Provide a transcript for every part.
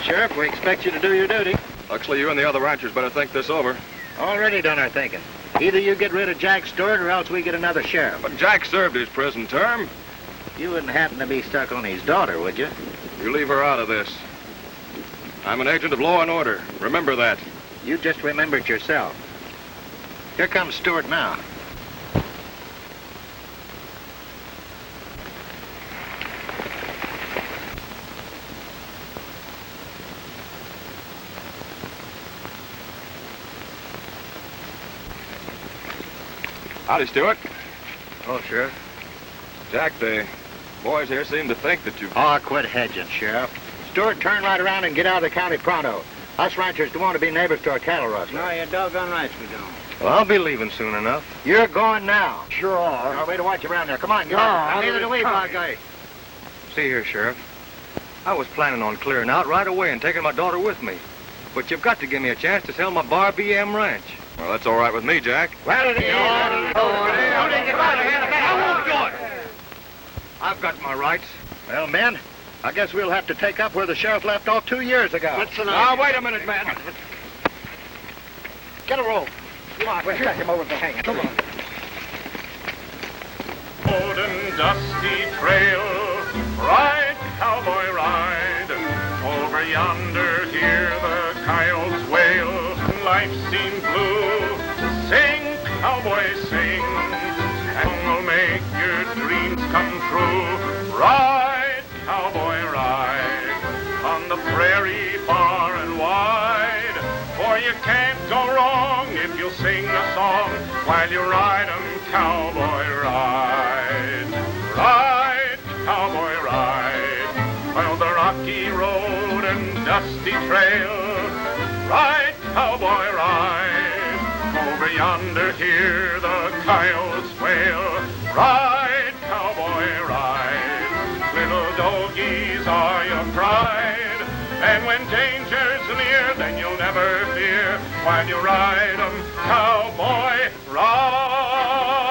Sheriff. We expect you to do your duty. Huxley, you and the other ranchers better think this over. Already done our thinking. Either you get rid of Jack Stewart or else we get another sheriff. But Jack served his prison term. You wouldn't happen to be stuck on his daughter, would you? You leave her out of this. I'm an agent of law and order. Remember that. You just remember it yourself. Here comes Stewart now. Howdy, Stewart. Oh, Sheriff. Jack, the boys here seem to think that you... Oh, quit hedging, Sheriff. Stewart, turn right around and get out of the county pronto. Us ranchers don't want to be neighbors to a cattle rustler. No, you're doggone right we don't. Well, I'll be leaving soon enough. You're going now. Sure are. No, way to watch around there. Come on, get out. Neither do we, black guy. See here, Sheriff. I was planning on clearing out right away and taking my daughter with me. But you've got to give me a chance to sell my Bar BM ranch. Well, that's all right with me, Jack. Well, it is. I won't do it. I've got my rights. Well, men, I guess we'll have to take up where the sheriff left off 2 years ago. Now, wait a minute, man. Get a rope. Come on, we'll take him over the hanging. Come on. Old and dusty trail, ride, cowboy, ride. Over yonder, hear the coyotes wail. Life seemed blue. Sing, cowboy, sing. And will make your dreams come true. Ride, cowboy, ride. On the prairie far and wide. For you can't go wrong if you sing a song while you ride 'em, cowboy, ride. Ride, cowboy, ride. While the rocky road and dusty trail. Ride, cowboy, ride. Over yonder, hear the coyotes wail. Ride, cowboy, ride. Little doggies are your pride. And when danger's near, then you'll never fear. While you ride 'em, cowboy, ride.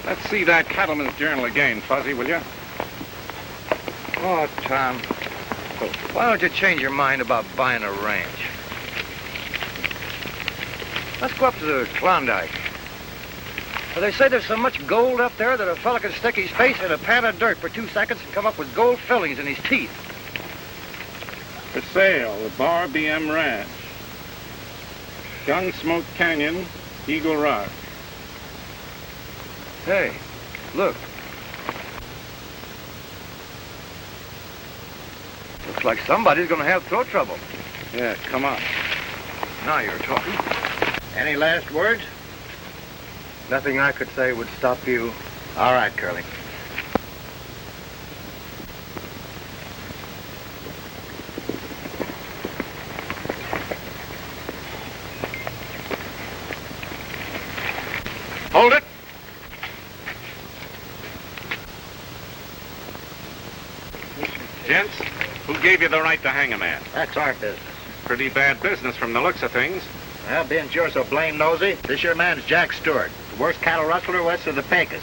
Let's see that cattleman's journal again, Fuzzy, will you? Oh, Tom. Why don't you change your mind about buying a ranch? Let's go up to the Klondike. Well, they say there's so much gold up there that a fella can stick his face in a pan of dirt for 2 seconds and come up with gold fillings in his teeth. For sale, the Bar BM Ranch. Gunsmoke Canyon, Eagle Rock. Hey, look. Looks like somebody's going to have throat trouble. Yeah, come on. Now you're talking. Any last words? Nothing I could say would stop you. All right, Curly. Hold it! Gents, who gave you the right to hang a man? That's our business. Pretty bad business from the looks of things. Well, being you're so blame nosy, this your man's Jack Stewart, the worst cattle rustler west of the Pecos.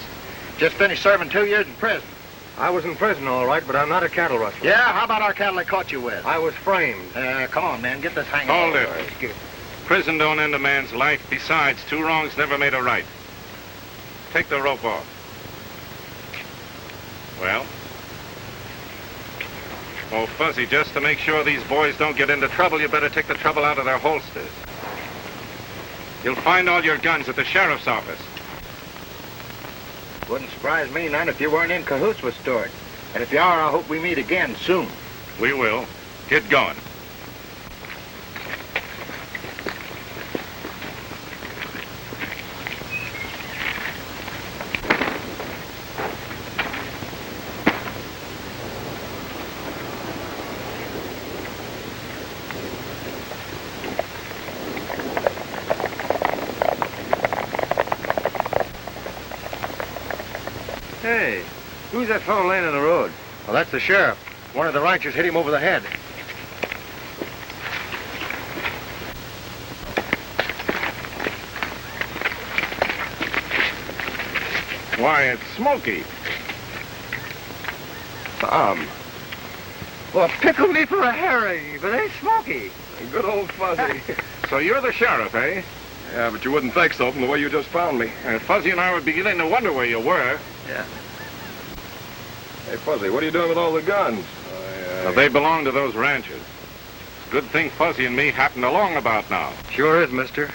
Just finished serving 2 years in prison. I was in prison, all right, but I'm not a cattle rustler. Yeah, how about our cattle they caught you with? I was framed. Come on, man, get this hanging. Hold it. Excuse me. Prison don't end a man's life. Besides, 2 wrongs never made a right. Take the rope off. Well? Oh, Fuzzy, just to make sure these boys don't get into trouble, you better take the trouble out of their holsters. You'll find all your guns at the sheriff's office. Wouldn't surprise me none if you weren't in cahoots with Stewart. And if you are, I hope we meet again soon. We will. Get going. Hey, who's that fellow laying in the road? Well, that's the sheriff. One of the ranchers hit him over the head. Why, it's Smokey. Tom. Well, pickle me for a herring, but ain't Smoky. Good old Fuzzy. So you're the sheriff, eh? Yeah, but you wouldn't think so from the way you just found me. Fuzzy and I were beginning to wonder where you were. Yeah. Hey, Fuzzy, what are you doing with all the guns? Now, they belong to those ranches. Good thing Fuzzy and me happened along about now. Sure is, mister.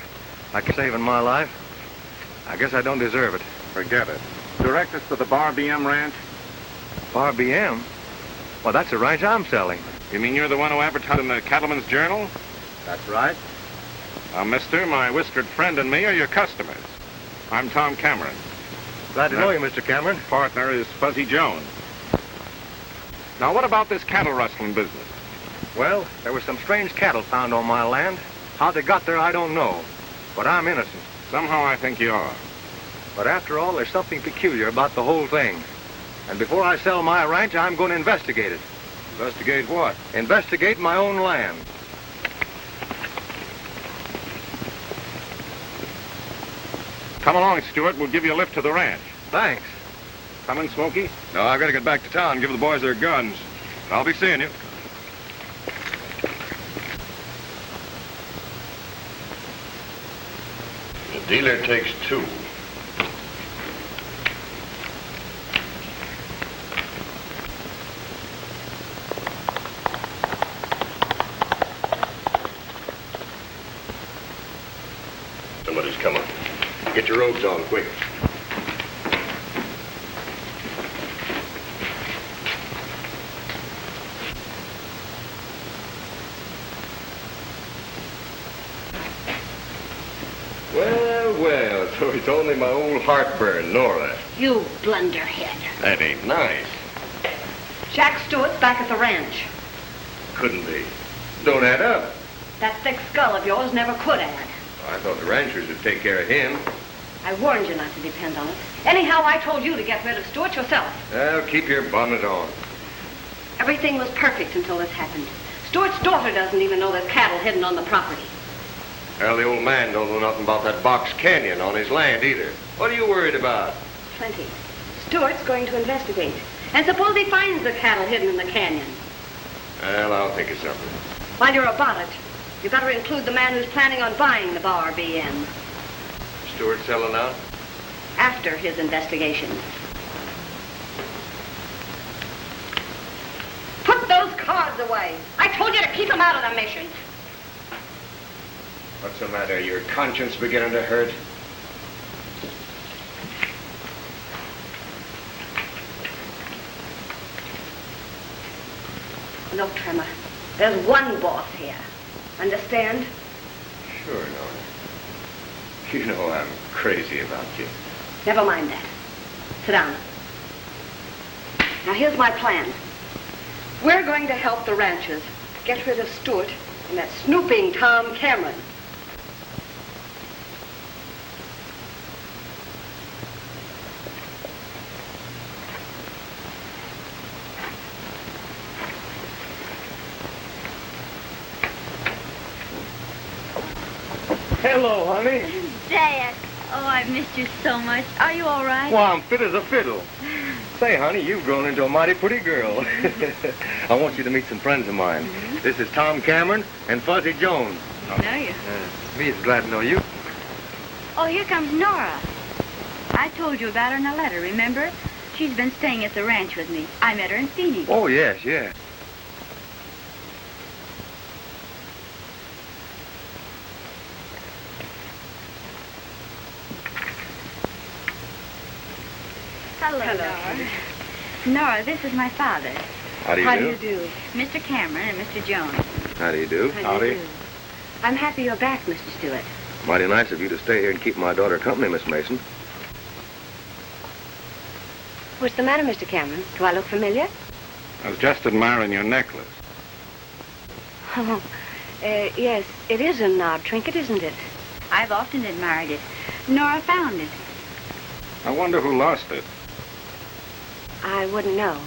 Like saving my life. I guess I don't deserve it. Forget it. Direct us to the Bar BM ranch. Bar BM? Well, that's a ranch I'm selling. You mean you're the one who advertised in the Cattleman's Journal? That's right. Mister, my whiskered friend and me are your customers. I'm Tom Cameron. Glad to know you, Mr. Cameron. Partner is Fuzzy Jones. Now, what about this cattle rustling business? Well, there were some strange cattle found on my land. How they got there, I don't know. But I'm innocent. Somehow I think you are. But after all, there's something peculiar about the whole thing. And before I sell my ranch, I'm going to investigate it. Investigate what? Investigate my own land. Come along, Stuart. We'll give you a lift to the ranch. Thanks. Coming, Smokey? No, I've got to get back to town and give the boys their guns. I'll be seeing you. The dealer takes 2. Somebody's coming. Get your robes on, quick. Well, so it's only my old heartburn, Nora. You blunderhead. That ain't nice. Jack Stewart's back at the ranch. Couldn't be. Don't add up. That thick skull of yours never could add. I thought the ranchers would take care of him. I warned you not to depend on it. Anyhow, I told you to get rid of Stewart yourself. Well, keep your bonnet on. Everything was perfect until this happened. Stewart's daughter doesn't even know there's cattle hidden on the property. Well, the old man don't know nothing about that box canyon on his land either. What are you worried about? Plenty. Stewart's going to investigate. And suppose he finds the cattle hidden in the canyon. Well, I'll think of something. While you're about it, you better include the man who's planning on buying the Bar BN. Stewart selling out? After his investigation. Put those cards away. I told you to keep them out of the mission. What's the matter? Your conscience beginning to hurt? Look, Trimmer, there's one boss here. Understand? Sure, Nora. You know I'm crazy about you. Never mind that. Sit down. Now, here's my plan. We're going to help the ranchers get rid of Stewart and that snooping Tom Cameron. Hello, honey. Dad. Oh, I've missed you so much. Are you all right? Well, I'm fit as a fiddle. Say, honey, you've grown into a mighty pretty girl. I want you to meet some friends of mine. This is Tom Cameron and Fuzzy Jones. I know you. Me is glad to know you. Oh, here comes Nora. I told you about her in a letter, remember? She's been staying at the ranch with me. I met her in Phoenix. Oh, yes, yes. Hello, Nora. Nora, this is my father, How do you How do? do you do? Mr. Cameron and Mr. Jones. How do you do? How do you do? I'm happy you're back, Mr. Stewart. Mighty nice of you to stay here and keep my daughter company, Miss Mason. What's the matter, Mr. Cameron? Do I look familiar? I was just admiring your necklace. Oh, yes, it is an odd trinket, isn't it? I've often admired it. Nora found it. I wonder who lost it. I wouldn't know.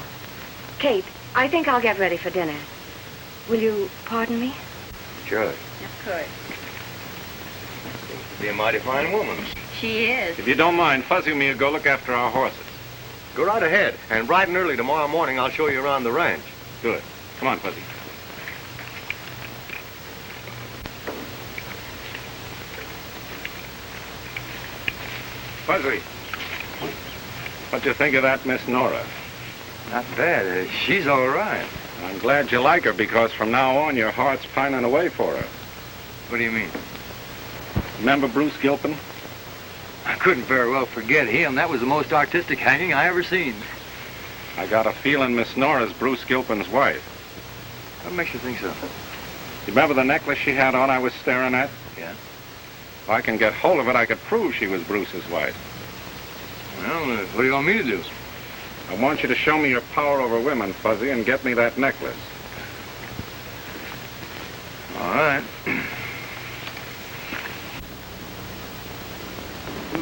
Kate, I think I'll get ready for dinner. Will you pardon me? Surely. Of course. Be a mighty fine woman. She is. If you don't mind, Fuzzy and me will go look after our horses. Go right ahead. And bright and early tomorrow morning, I'll show you around the ranch. Good. Come on, Fuzzy. Fuzzy, what'd you think of that Miss Nora? Not bad. She's all right. I'm glad you like her, because from now on your heart's pining away for her. What do you mean? Remember Bruce Gilpin? I couldn't very well forget him. That was the most artistic hanging I ever seen. I got a feeling Miss Nora's Bruce Gilpin's wife. What makes you think so? You remember the necklace she had on I was staring at? Yeah. If I can get hold of it, I could prove she was Bruce's wife. Well, what do you want me to do? I want you to show me your power over women, Fuzzy, and get me that necklace. All right.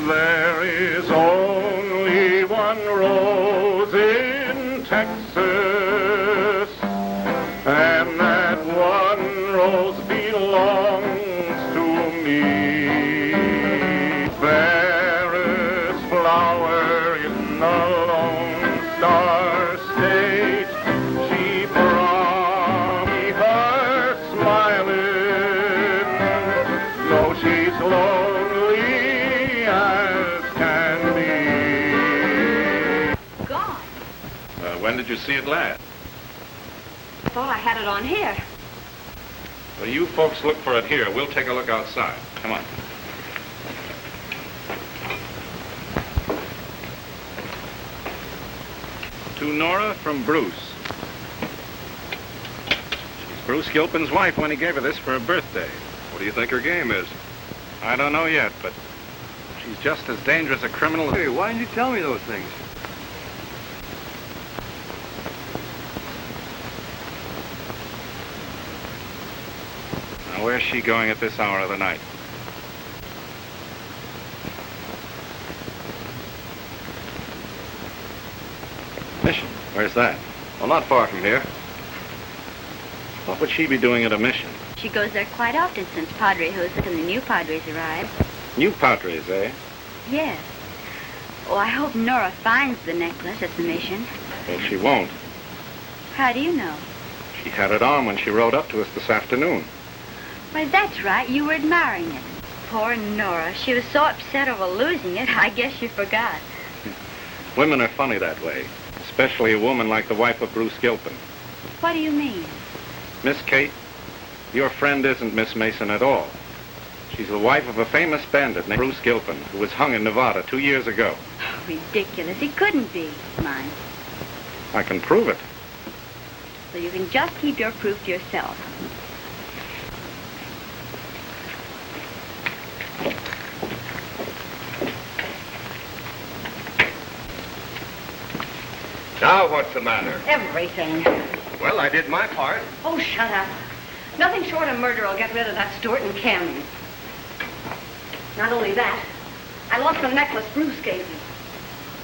There is only one rose in Texas, and that one rose belongs to me. Fairest flower in the Lone Star State, she brought me her smiling, though she's lonely as can be. Gone. When did you see it last? I thought I had it on here. Well, you folks look for it here. We'll take a look outside. Come on. To Nora from Bruce. She's Bruce Gilpin's wife when he gave her this for her birthday. What do you think her game is? I don't know yet, but she's just as dangerous a criminal as... Hey, why didn't you tell me those things? Now, where's she going at this hour of the night? Mission. Where's that? Well, not far from here. What would she be doing at a mission? She goes there quite often since Padre Hoosick and the new Padres arrived. New Padres, eh? Yes. Oh, I hope Nora finds the necklace at the mission. Well, she won't. How do you know? She had it on when she rode up to us this afternoon. Why, that's right. You were admiring it. Poor Nora. She was so upset over losing it, I guess she forgot. Women are funny that way, especially a woman like the wife of Bruce Gilpin. What do you mean? Miss Kate, your friend isn't Miss Mason at all. She's the wife of a famous bandit named Bruce Gilpin, who was hung in Nevada 2 years ago. Oh, ridiculous. He couldn't be mine. I can prove it. So you can just keep your proof to yourself. Now, what's the matter? Everything. Well, I did my part. Oh, shut up. Nothing short of murder will get rid of that Stewart and Cameron. Not only that, I lost the necklace Bruce gave me.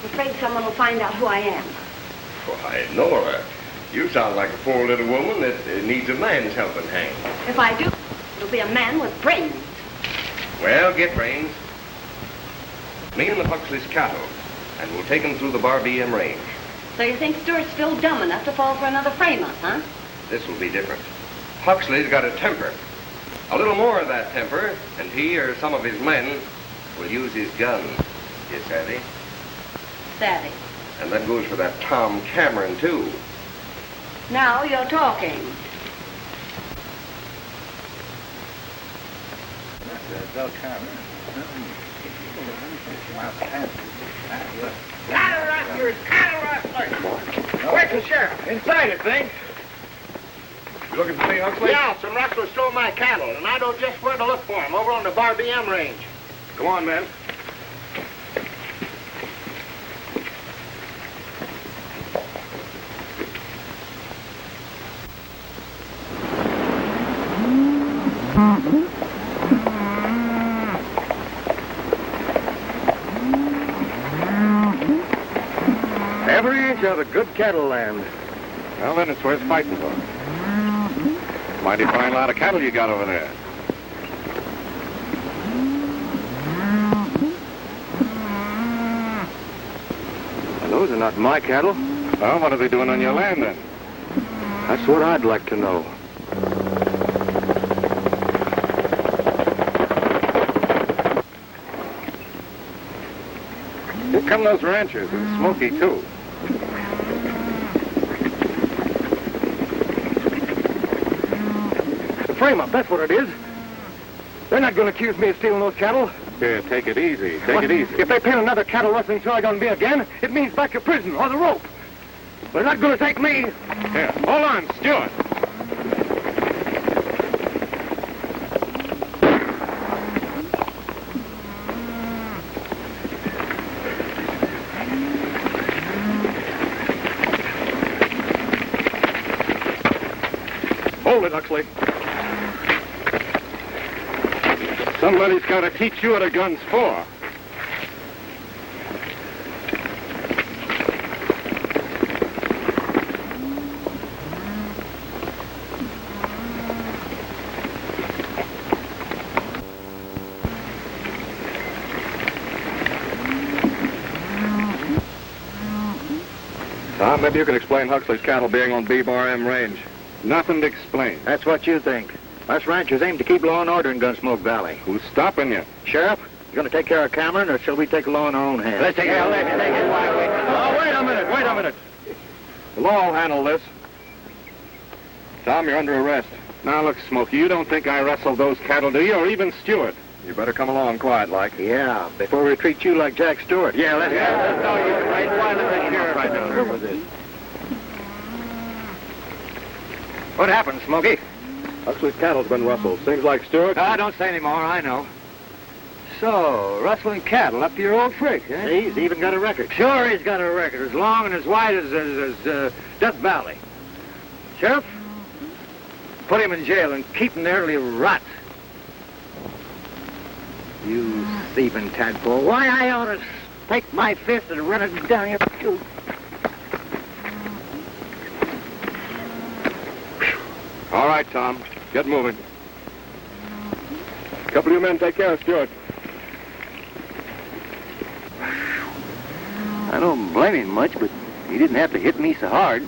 I'm afraid someone will find out who I am. Why, Nora, you sound like a poor little woman that needs a man's helping hand. If I do, it'll be a man with brains. Well, get brains. Me and the Huxley's cattle, and we'll take them through the Bar-B-M range. So you think Stewart's still dumb enough to fall for another frame-up, huh? This will be different. Huxley's got a temper. A little more of that temper, and he or some of his men will use his guns. You savvy? Savvy. And that goes for that Tom Cameron, too. Now you're talking. Cattle rustlers! Cattle rustlers! Where's the sheriff? Inside, I think. You looking for me, Huxley? Yeah, some rustlers stole my cattle, and I know just where to look for them, over on the Bar-B-M range. Come on, men. Every inch of it, good cattle land. Well, then it's worth fighting for. Mighty fine lot of cattle you got over there. Those are not my cattle. Well, what are they doing on your land, then? That's what I'd like to know. Here come those ranchers, and Smoky, too. The frame-up, that's what it is. They're not going to accuse me of stealing those cattle. Here, take it easy. Take it easy. If they pin another cattle rustling charge on me again, it means back to prison or the rope. They're not going to take me. Here, hold on, Stewart. Hold it, Huxley. Somebody's got to teach you what a gun's for. Tom, maybe you can explain Huxley's cattle being on B-Bar-M range. Nothing to explain. That's what you think. Us ranchers aim to keep law and order in Gunsmoke Valley. Who's stopping you? Sheriff, you going to take care of Cameron, or shall we take the law in our own hands? Let's take it. Let's take it. Oh, wait a minute. The law will handle this. Tom, you're under arrest. Now, look, Smoky, you don't think I rustled those cattle, do you? Or even Stewart? You better come along quiet-like. Yeah, before we treat you like Jack Stewart. Yeah, let's go. You're right. Why let the sheriff Right now, with this. What happened, Smoky? Huxley's cattle's been rustled. Seems like Stewart. Don't say any more. I know. So, rustling cattle up to your old trick, eh? He's even got a record. Sure, he's got a record as long and as wide as Death Valley. Sheriff, put him in jail and keep him there till he rots. You thieving tadpole. Why, I ought to take my fist and run it down your tooth. All right, Tom. Get moving. A couple of you men take care of Stewart. I don't blame him much, but he didn't have to hit me so hard.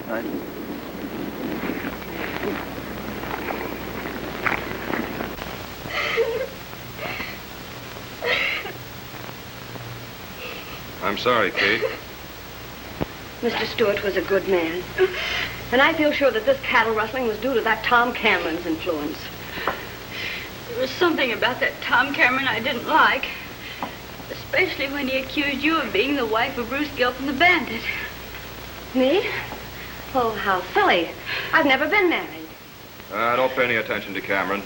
I'm sorry, Kate. Mr. Stewart was a good man. And I feel sure that this cattle rustling was due to that Tom Cameron's influence. There was something about that Tom Cameron I didn't like. Especially when he accused you of being the wife of Bruce Gilpin the bandit. Me? Oh, how silly. I've never been married. Don't pay any attention to Cameron.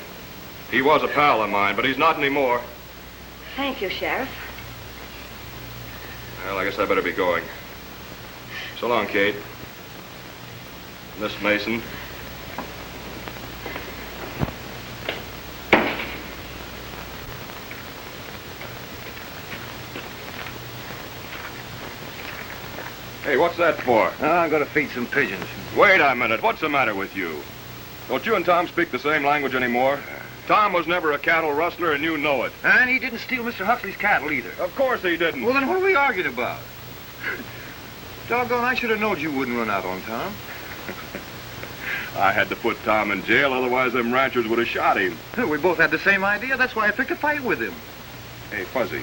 He was a pal of mine, but he's not anymore. Thank you, Sheriff. Well, I guess I better be going. So long, Kate. Miss Mason. Hey, what's that for? I'm going to feed some pigeons. Wait a minute. What's the matter with you? Don't you and Tom speak the same language anymore? Tom was never a cattle rustler, and you know it. And he didn't steal Mr. Huxley's cattle either. Of course he didn't. Well, then what are we arguing about? Doggone, I should have known you wouldn't run out on Tom. I had to put Tom in jail, otherwise them ranchers would have shot him. We both had the same idea. That's why I picked a fight with him. Hey, Fuzzy,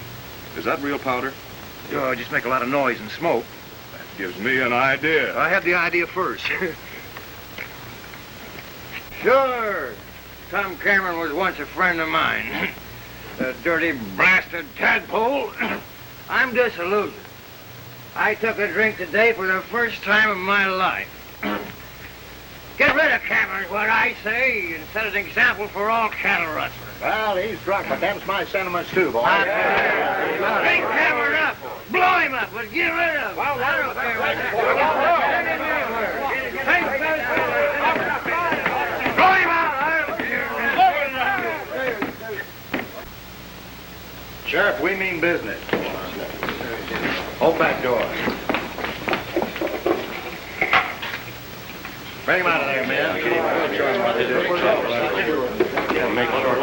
is that real powder? Oh, just make a lot of noise and smoke. That gives me an idea. I had the idea first. Sure. Tom Cameron was once a friend of mine. The dirty blasted tadpole. I'm disillusioned. I took a drink today for the first time in my life. Get rid of Cameron, what I say, and set an example for all cattle rustlers. Well, he's drunk, but them's my sentiments too, boy. Bring Cameron up. Blow him up, but get rid of him. Well, I don't care what blow him out. Sheriff, we mean business. Open that door. Bring him out of there, man. We'll show him what they do. Yeah, make sure.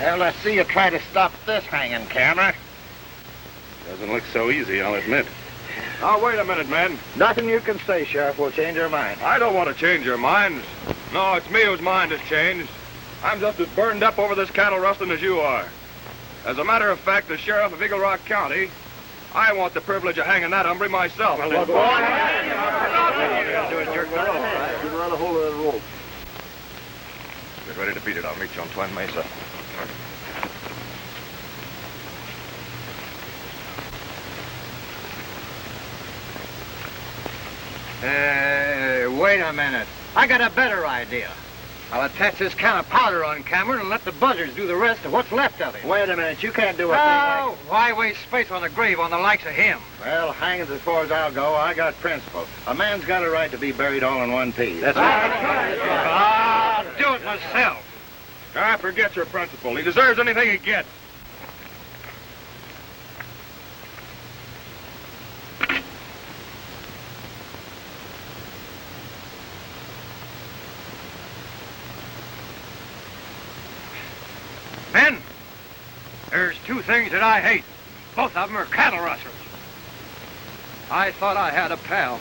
Well, let's see you try to stop this hanging camera. Doesn't look so easy, I'll admit. Now, wait a minute, men. Nothing you can say, Sheriff, will change our mind. I don't want to change your minds. No, it's me whose mind has changed. I'm just as burned up over this cattle rustling as you are. As a matter of fact, as Sheriff of Eagle Rock County, I want the privilege of hanging that hombre myself. Get ready to beat it. I'll meet you on Twin Mesa. Wait a minute. I got a better idea. I'll attach this can of powder on Cameron and let the buzzards do the rest of what's left of him. Wait a minute. You can't do a thing like... Why waste space on the grave on the likes of him? Well, hanging as far as I'll go, I got principle. A man's got a right to be buried all in one piece. That's I'll do it myself. I forget your principle. He deserves anything he gets. Men, there's two things that I hate. Both of them are cattle rustlers. I thought I had a pal.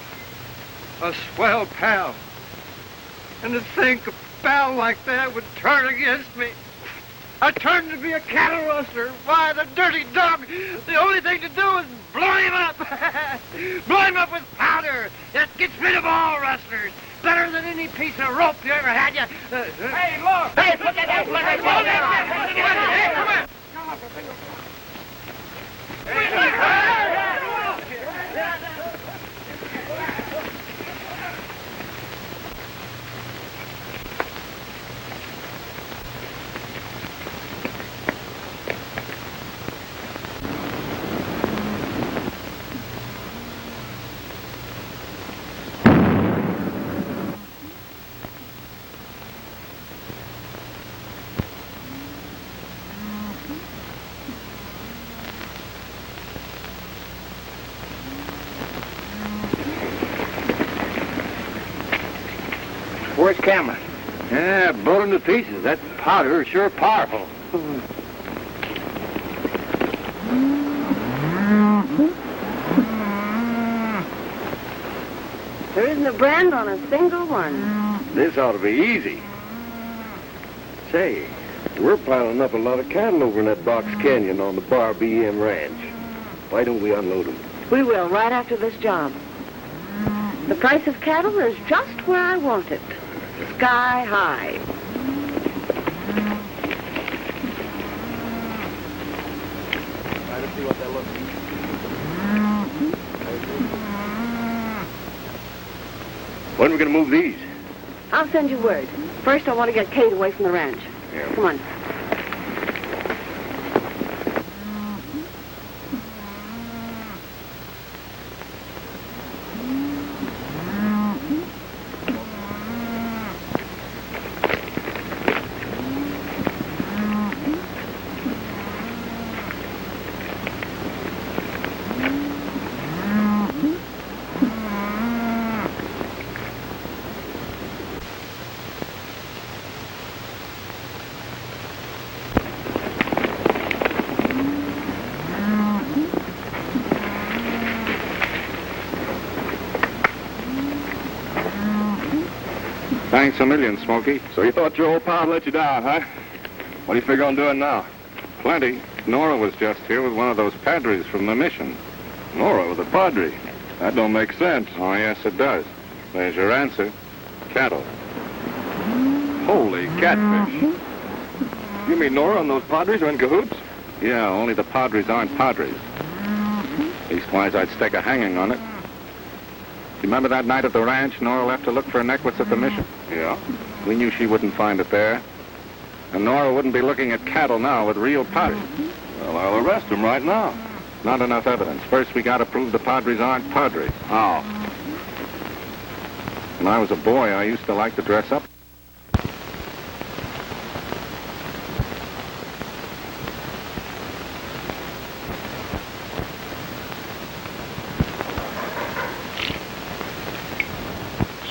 A swell pal. And to think a pal like that would turn against me. I turned to be a cattle rustler. Why, the dirty dog, the only thing to do is blow him up. Blow him up with powder. That gets rid of all rustlers. Better than any piece of rope you ever had. Hey, look! Hey, put that down! Hey, come on! Where's Cameron? Yeah, blown to pieces. That powder is sure powerful. There isn't a brand on a single one. This ought to be easy. Say, we're piling up a lot of cattle over in that box canyon on the Bar BM Ranch. Why don't we unload them? We will, right after this job. The price of cattle is just where I want it. Sky high. When are we going to move these? I'll send you word. First, I want to get Kate away from the ranch. Yeah. Come on. Thanks a million, Smokey. So you thought your old pal let you down, huh? What do you figure on doing now? Plenty. Nora was just here with one of those Padres from the mission. Nora with a Padre. That don't make sense. Oh, yes, it does. There's your answer. Cattle. Holy catfish. You mean Nora and those Padres are in cahoots? Yeah, only the Padres aren't Padres. Leastwise, I'd stake a hanging on it. You remember that night at the ranch, Nora left to look for a necklace at the mission? Yeah. We knew she wouldn't find it there. And Nora wouldn't be looking at cattle now with real Padres. Well, I'll arrest him right now. Not enough evidence. First, we got to prove the Padres aren't Padres. How? When I was a boy, I used to like to dress up.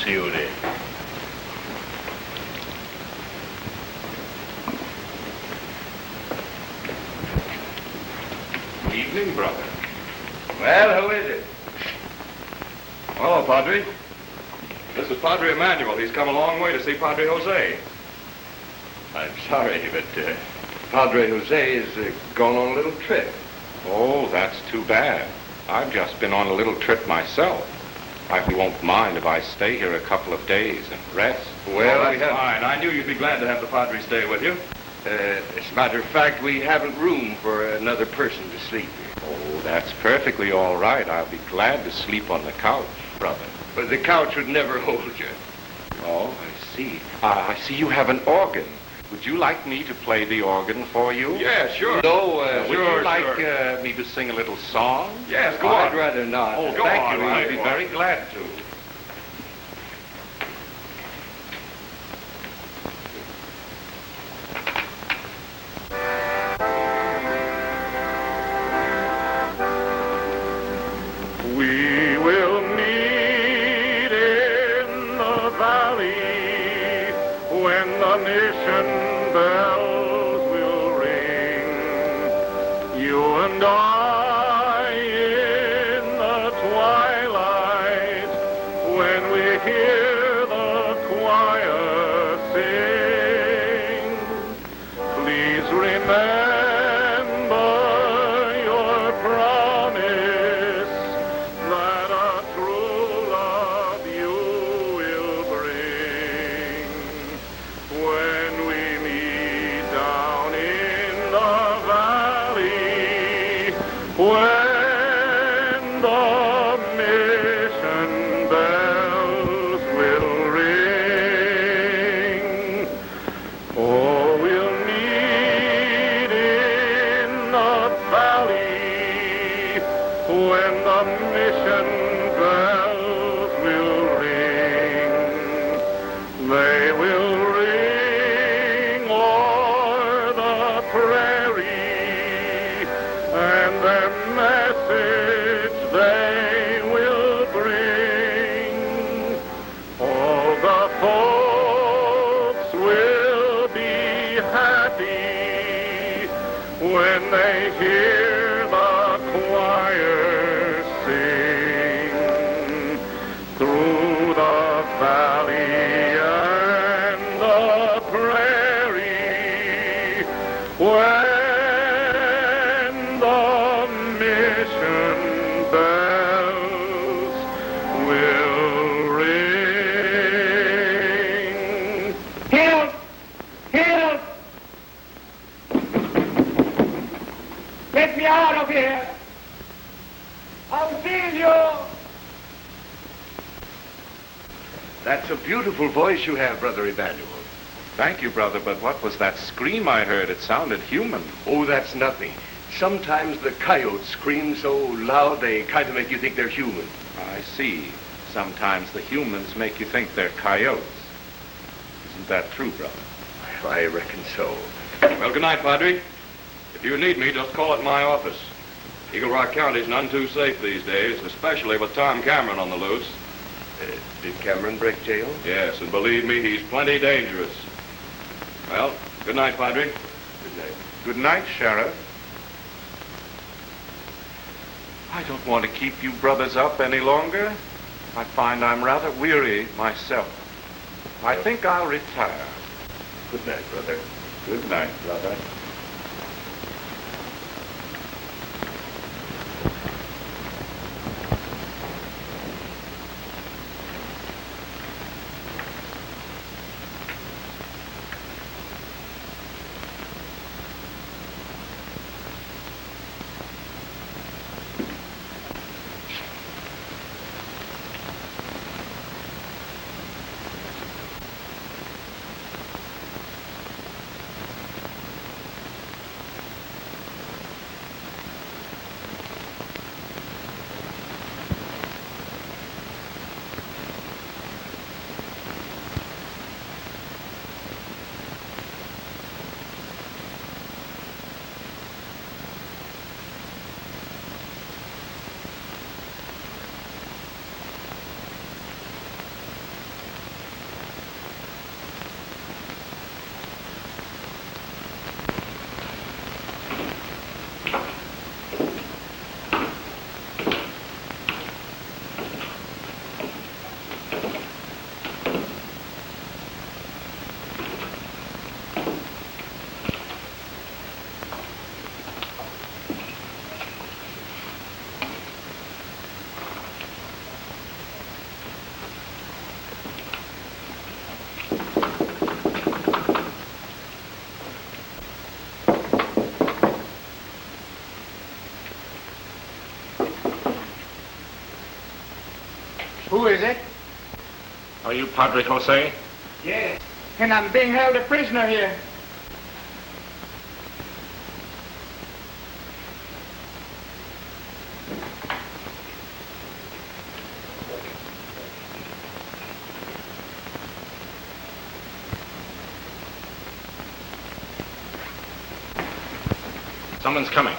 See you there. Evening, brother. Well, who is it? Hello, Padre. This is Padre Emmanuel. He's come a long way to see Padre Jose. I'm sorry, but Padre Jose is going on a little trip. Oh, that's too bad. I've just been on a little trip myself. I won't mind if I stay here a couple of days and rest. Well, that's fine. I knew you'd be glad to have the Padre stay with you. As a matter of fact, we haven't room for another person to sleep here. Oh, that's perfectly all right. I'll be glad to sleep on the couch, brother. But the couch would never hold you. Oh, I see. I see you have an organ. Would you like me to play the organ for you? Yeah, sure. No, Would you like me to sing a little song? Yes, go on. I'd rather not. Oh, go Thank on. you. I'd be very glad to. We will meet in the valley when the mission bells will ring. You and I in the twilight when we hear the choir sing. Please remember your promise that a true love you will bring when we meet down in the valley, when the mission bells will ring. Oh, we'll meet in the valley when the mission bells will ring. They will ring o'er the prairie, and their message they will bring. All the folks will be happy when they hear the choir sing through the valley and the prairie when the mission bells will ring. Help! Help! Get me out of here! I'll see you! That's a beautiful voice you have, Brother Emmanuel. Thank you, brother, but what was that scream I heard? It sounded human. Oh, that's nothing. Sometimes the coyotes scream so loud they kind of make you think they're human. I see. Sometimes the humans make you think they're coyotes. Isn't that true, brother? I reckon so. Well, good night, Padre. If you need me, just call at my office. Eagle Rock County's none too safe these days, especially with Tom Cameron on the loose. Did Cameron break jail? Yes, and believe me, he's plenty dangerous. Well, good night, Padre. Good night. Good night, Sheriff. I don't want to keep you brothers up any longer. I find I'm rather weary myself. I think I'll retire. Good night, brother. Good night, brother. Who is it? Are you Padre Jose? Yes. And I'm being held a prisoner here. Someone's coming.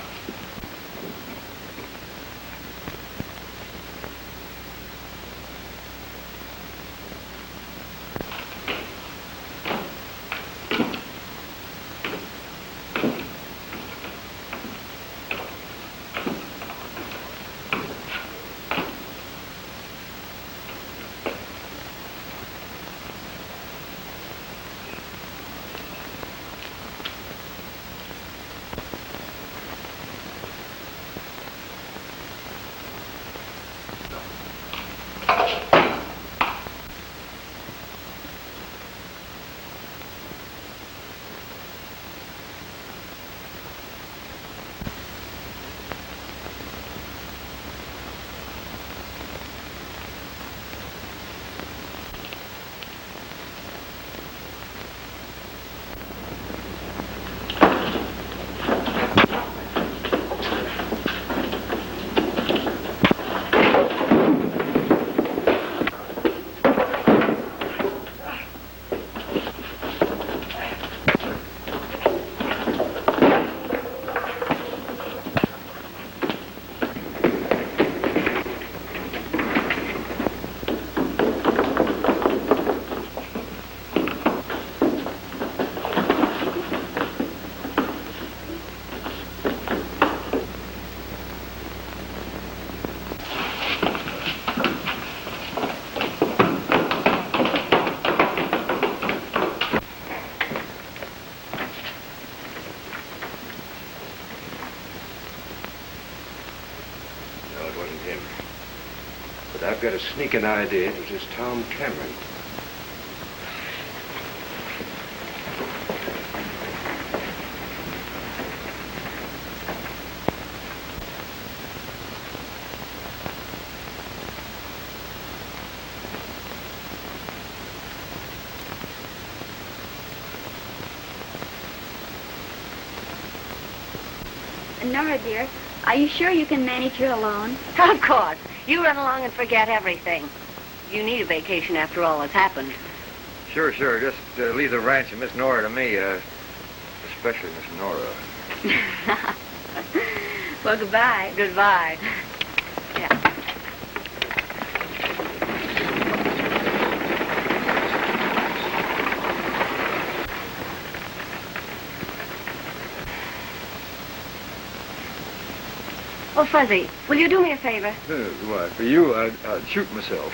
I've got a sneaking idea it was this Tom Cameron. Nora, dear, are you sure you can manage here alone? Of course. You run along and forget everything. You need a vacation after all that's happened. Sure. Just leave the ranch and Miss Nora to me, especially Miss Nora. Well, goodbye. Goodbye. Yeah. Oh, Fuzzy, will you do me a favor? Why, for you, I'd shoot myself.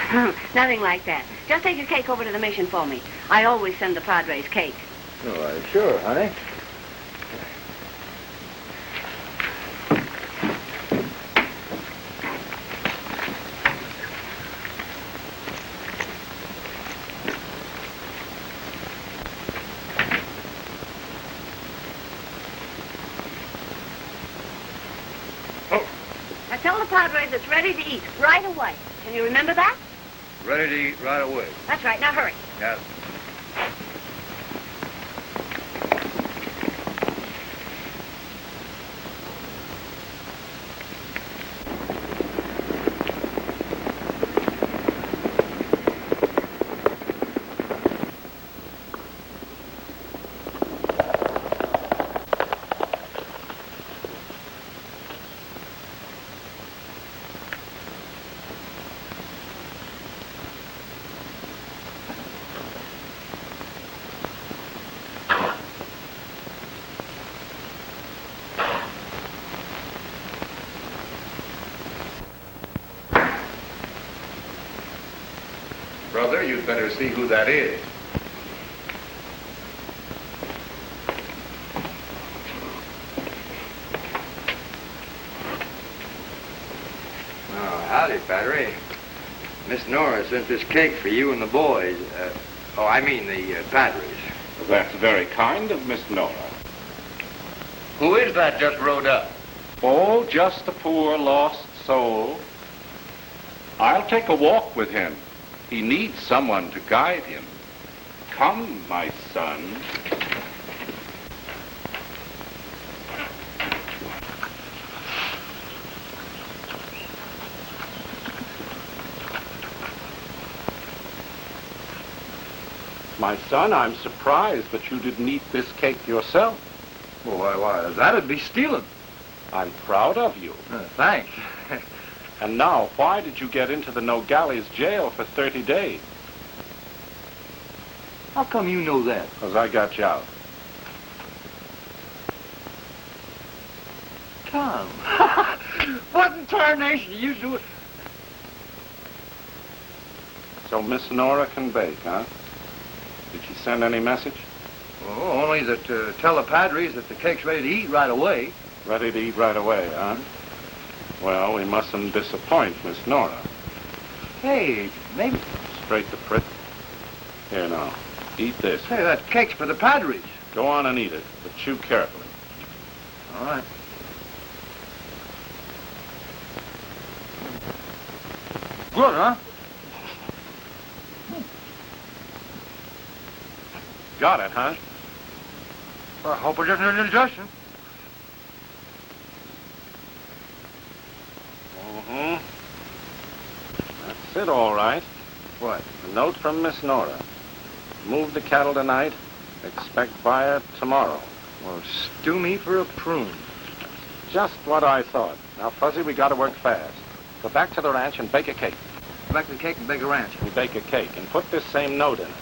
Nothing like that. Just take your cake over to the mission for me. I always send the Padres cake. All right, sure, honey. Tell the Padres it's ready to eat right away. Can you remember that? Ready to eat right away. That's right. Now hurry. Yeah. Brother, you'd better see who that is. Oh, howdy, Padre. Miss Nora sent this cake for you and the boys. I mean the Padres. That's very kind of Miss Nora. Who is that just rode up? Oh, just a poor lost soul. I'll take a walk with him. He needs someone to guide him. Come, my son. My son, I'm surprised that you didn't eat this cake yourself. Well, why, that'd be stealing. I'm proud of you. Thanks. And now, why did you get into the Nogales jail for 30 days? How come you know that? Because I got you out. Tom. What in tarnation you do? So Miss Nora can bake, huh? Did she send any message? Oh, only that tell the Padres that the cake's ready to eat right away. Ready to eat right away, huh? Well, we mustn't disappoint Miss Nora. Hey, maybe... Straight to prick. Here now, eat this. Hey, that cake's for the Padres. Go on and eat it, but chew carefully. All right. Good, huh? Got it, huh? I hope it isn't an indigestion. Mm-hmm. That's it, all right. What? A note from Miss Nora. Move the cattle tonight. Expect buyer tomorrow. Well, stew me for a prune. Just what I thought. Now, Fuzzy, we got to work fast. Go back to the ranch and bake a cake. Go back to the cake and bake a ranch. We bake a cake and put this same note in it.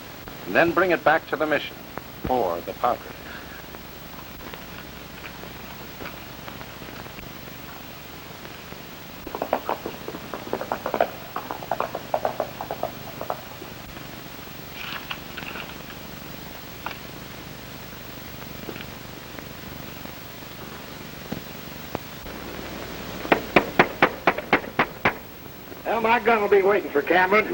And then bring it back to the mission for the Padre. Well, my gun will be waiting for Cameron.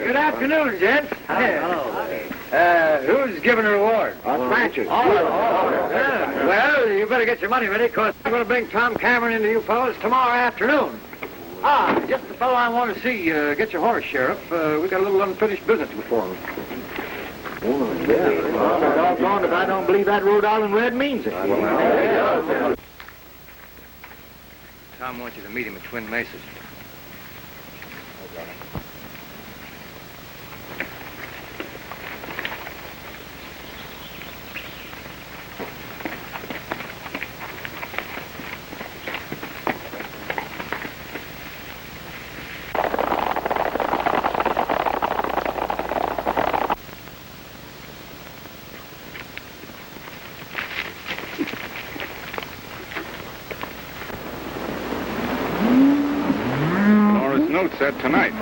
Good afternoon, gents. Who's giving a reward? Ranchers. Well, you better get your money ready, because I'm going to bring Tom Cameron into you fellows tomorrow afternoon. Just the fellow I want to see. Get your horse, Sheriff. We got a little unfinished business before me. Doggone if I don't believe that Rhode Island Red means it. Tom wants you to meet him at Twin Mesas. Note said tonight.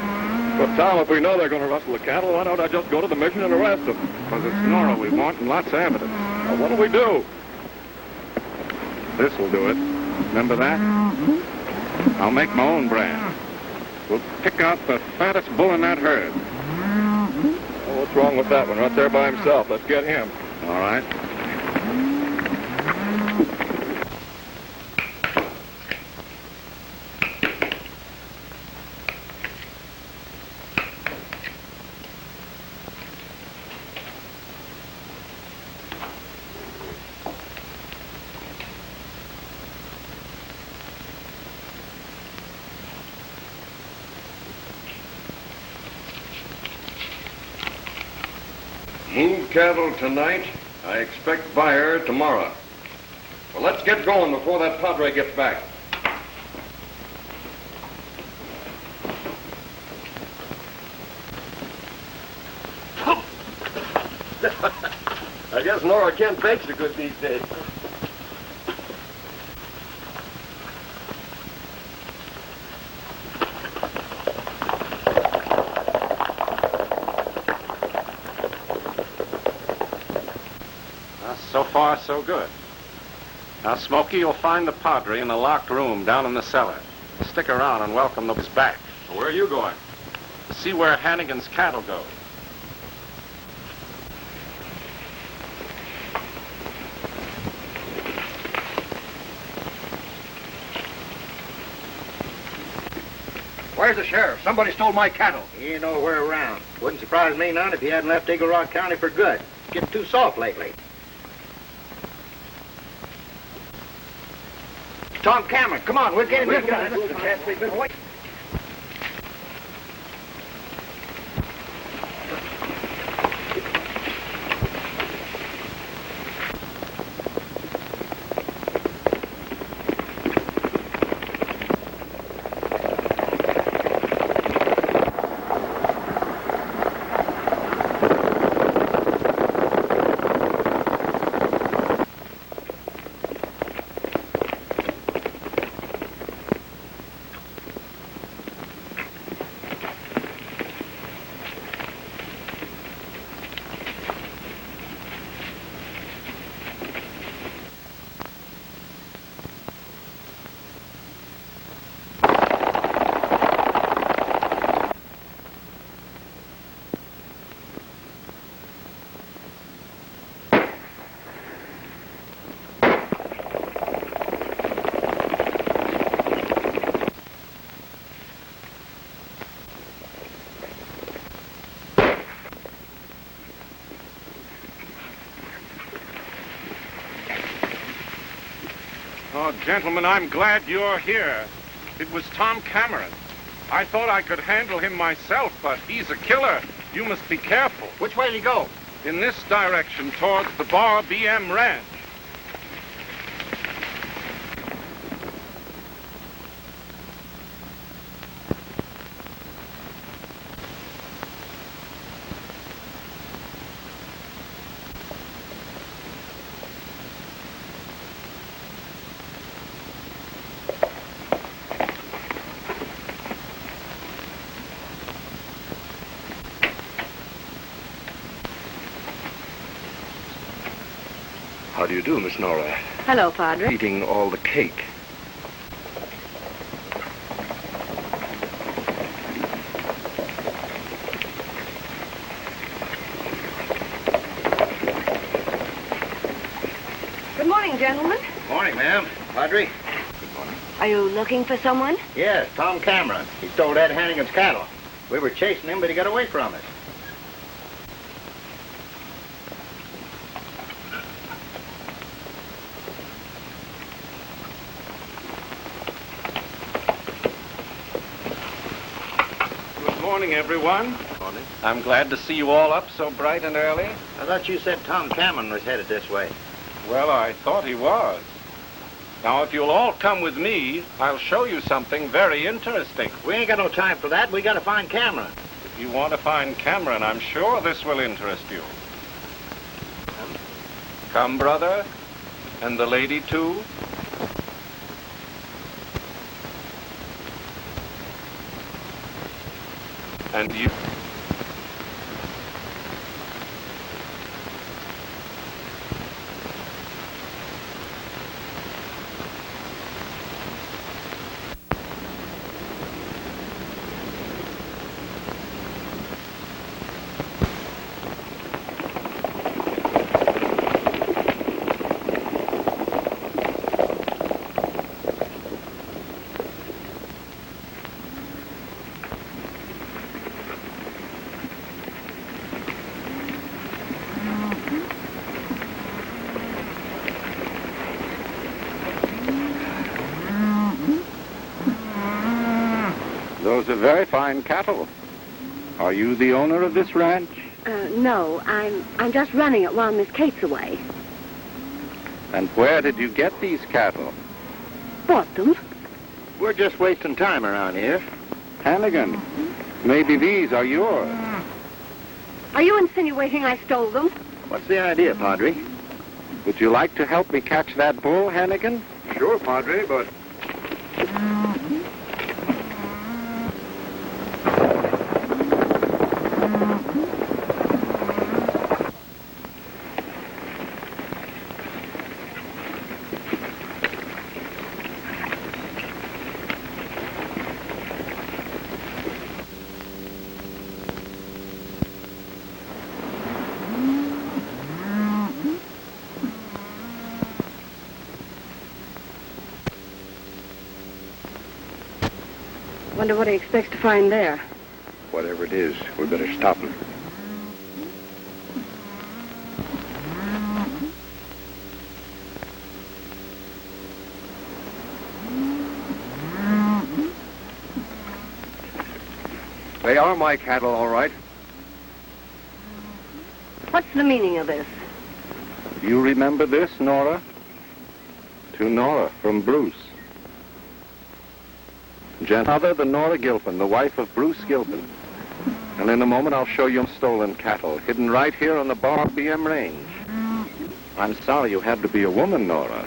But, Tom, if we know they're going to rustle the cattle, why don't I just go to the mission and arrest them? Because it's Nora we want and lots of evidence. Now, what do we do? This will do it. Remember that? I'll make my own brand. We'll pick out the fattest bull in that herd. Well, what's wrong with that one? Right there by himself. Let's get him. All right. Move cattle tonight. I expect buyer tomorrow. Well, let's get going before that Padre gets back. I guess Nora can't bake so good these days. So far, so good. Now, Smokey, you'll find the Padre in a locked room down in the cellar. Stick around and welcome those back. Where are you going? See where Hannigan's cattle go. Where's the sheriff? Somebody stole my cattle. He ain't nowhere around. Wouldn't surprise me none if he hadn't left Eagle Rock County for good. It's getting too soft lately. Tom Cameron, come on, we're getting this guy. We've been waiting. Oh, gentlemen, I'm glad you're here. It was Tom Cameron. I thought I could handle him myself, but he's a killer. You must be careful. Which way did he go? In this direction, towards the Bar BM Ranch. How do you do, Miss Nora? Hello, Padre. Eating all the cake. Good morning, gentlemen. Morning, ma'am. Padre? Are you looking for someone? Yes, Tom Cameron. He stole Ed Hannigan's cattle. We were chasing him, but he got away from us. Good morning, everyone. Morning. I'm glad to see you all up so bright and early. I thought you said Tom Cameron was headed this way. Well, I thought he was. Now, if you'll all come with me, I'll show you something very interesting. We ain't got no time for that. We got to find Cameron. If you want to find Cameron, I'm sure this will interest you. Come, brother. And the lady, too. And you. Those are very fine cattle. Are you the owner of this ranch? No, I'm just running it while Miss Kate's away. And where did you get these cattle? Bought them. We're just wasting time around here. Hannigan, maybe these are yours. Are you insinuating I stole them? What's the idea, Padre? Would you like to help me catch that bull, Hannigan? Sure, Padre, but... Wonder what he expects to find there. Whatever it is, we better stop him. They are my cattle, all right. What's the meaning of this? You remember this, Nora? To Nora, from Bruce. Mother, the Nora Gilpin, the wife of Bruce Gilpin. And in a moment, I'll show you stolen cattle, hidden right here on the Bar BM range. I'm sorry you had to be a woman, Nora.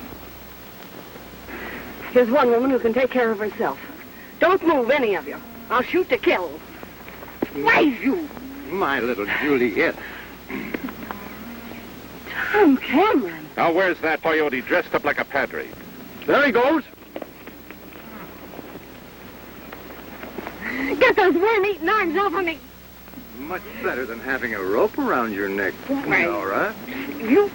Here's one woman who can take care of herself. Don't move, any of you. I'll shoot to kill. Why, you? My little Juliet. Tom Cameron. Now, where's that coyote dressed up like a Padre? There he goes. Get those worm-eating arms off of me. Much better than having a rope around your neck, Right. Nora. You...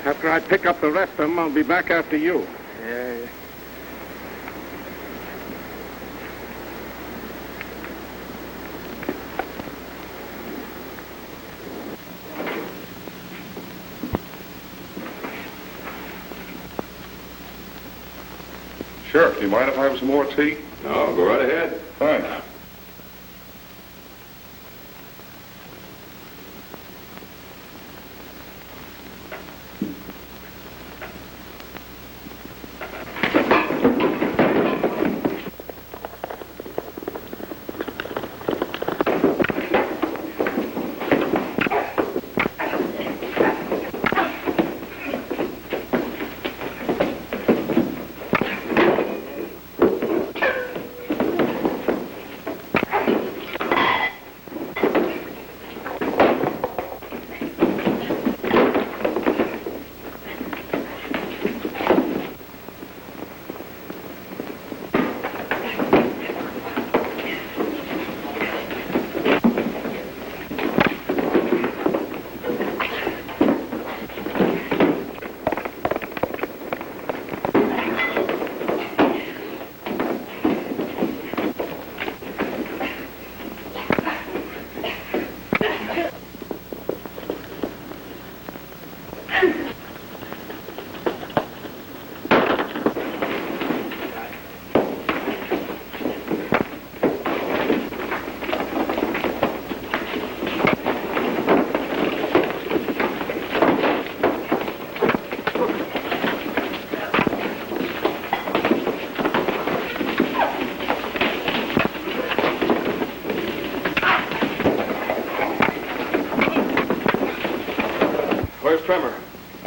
After I pick up the rest of them, I'll be back after you. Yeah. Sheriff, do you mind if I have some more tea? No, go right ahead. Thanks.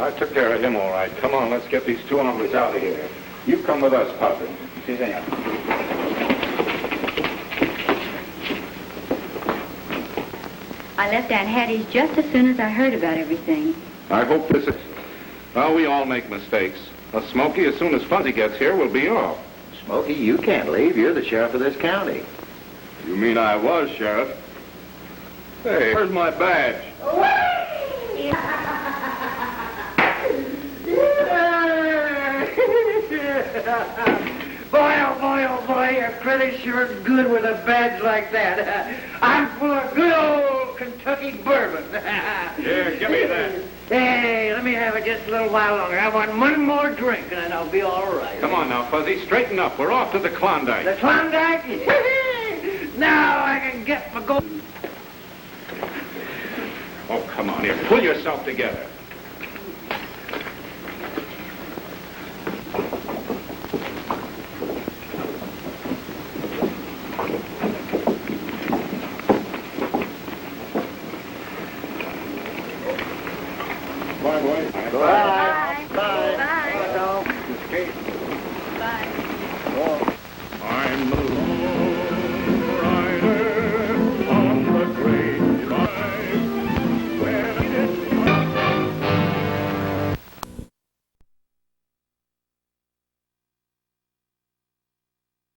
I took care of him all right. Come on, let's get these two hombres out of here. You come with us, Padre. Sí, señor. I left Aunt Hattie's just as soon as I heard about everything. I hope this is... Well, we all make mistakes. Smokey, as soon as Fuzzy gets here, we'll be off. Smokey, you can't leave. You're the sheriff of this county. You mean I was, Sheriff? Hey, where's my badge? Boy, oh boy, you're pretty sure good with a badge like that. I'm full of good old Kentucky bourbon. Here, give me that. Hey, let me have it just a little while longer. I want one more drink, and then I'll be all right. Come on now, Fuzzy, straighten up. We're off to the Klondike. The Klondike? Now I can get my gold. Oh, come on here. Pull yourself together. Bye.